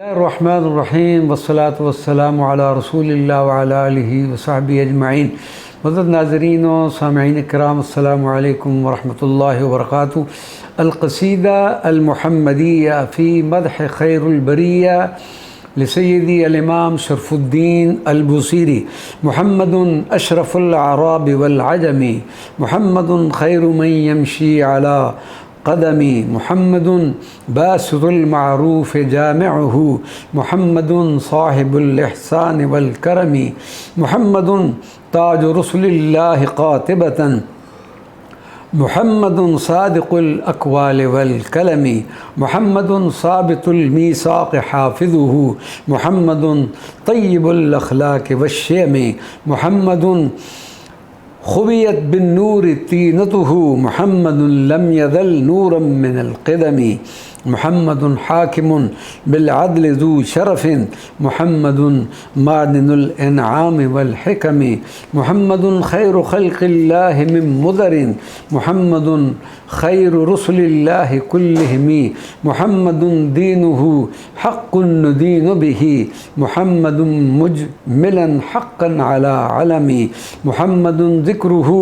रहमानिर्रहीम वस्सलातु वस्सलामु अला रसूलिल्लाह व अला आलिहि व सहबिहि अजमईन। मदद नाज़रीन व सामईन किराम, अस्सलामु अलैकुम व रहमतुल्लाहि व बरकातुहू। अल-क़सीदा अल-मुहम्मदिया फ़ी मदह खैरुल बरिया लिसय्यदी अल-इमाम शरफ़ुद्दीन अल-बुसीरी। मुहम्मदुन अशरफुल अराबि वल अजमी, मुहम्मदुन खैरु मन यमशी अला क़दमी, मुहम्मदुन बासितुल मअरूफ़ जामिउहु, मुहम्मदुन साहिबुल इहसान वल करमी, मुहम्मदुन ताजु रसूलिल्लाहि क़ातिबतन, मुहम्मदुन सादिक़ुल अक़वाल वल कलमी, मुहम्मदुन साबितुल मीसाक़ हाफ़िज़ुहु, मुहम्मदुन तय्यिबुल अख़लाक़ वश्शियमी, मुहम्मदुन खुबियत बिन्नूर तीनतुहु, मुहम्मदुन लम यज़ल नूरम मिनल क़िदमी, मुहम्मदुन हाकिमुन बिल-अद्ल ज़ू शरफ़िन, मुहम्मदुन मादिनुल इनआम वल हिकमी, मुहम्मदुन खैरु ख़ल्क़िल्लाहि मिन मुदरिन, मुहम्मदुन खैरु रुसुलिल्लाहि कुल्लिहिमी, मुहम्मदुन दीनुहु हक़्क़ुन नुदीनु बिही, मुहम्मदुन मुजमिलन हक़्क़न अला अलमी, मुहम्मदुन ज़िक्रुहु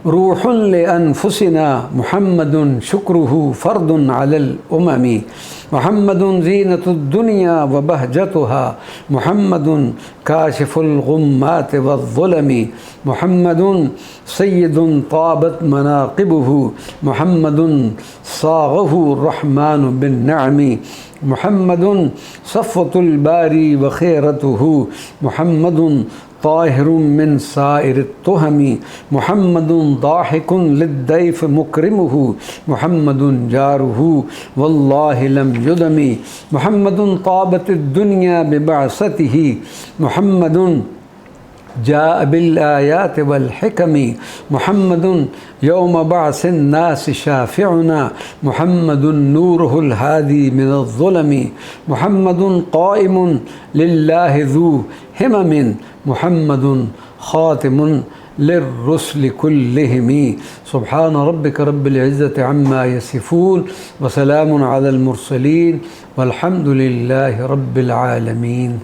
रूहुन लिअन्फुसिना, मुहम्मदुन शुक्रुहु फ़र्दुन अलल उममी, मुहम्मदुन ज़ीनतुद दुनिया व बहजतुहा, मुहम्मदुन काशिफ़ुल गुम्मात वज़्ज़ुलमी, मुहम्मदुन सय्यिदुन ताबत मनाक़िबुहु, मुहम्मदुन साग़हु रहमानु बिन्निअमी, मुहम्मदुन सफ़वतुल बारी व ख़ैरतुहु, मुहम्मदुन ताहिरुम मिन साइरित तुहमी, मुहम्मदुन दाहिकुन लिद्दैफ मुकरिमुहु, मुहम्मदुन जारुहु वल्लाहि लम युदमी, मुहम्मदुन ताबतिद दुनिया बिबअसतिही, मुहम्मदुन जाअ बिल आयाति वल हिकमी, मुहम्मदुन यौम बअसिन नास शाफ़िउना, मुहम्मदुन नूरुहुल हादी मिनज़ ज़ुलमी, मुहम्मदुन क़ाइमुन लिल्लाहि ज़ू हिममिन, मुहम्मदुन ख़ातिमुन लिर्रुसुलि कुल्लिहिमी। सुब्हान रब्बिक रब्बिल इज़्ज़ति अम्मा यसिफ़ून व सलामुन अलल मुरसलीन वल्हम्दुलिल्लाहि रब्बिल आलमीन।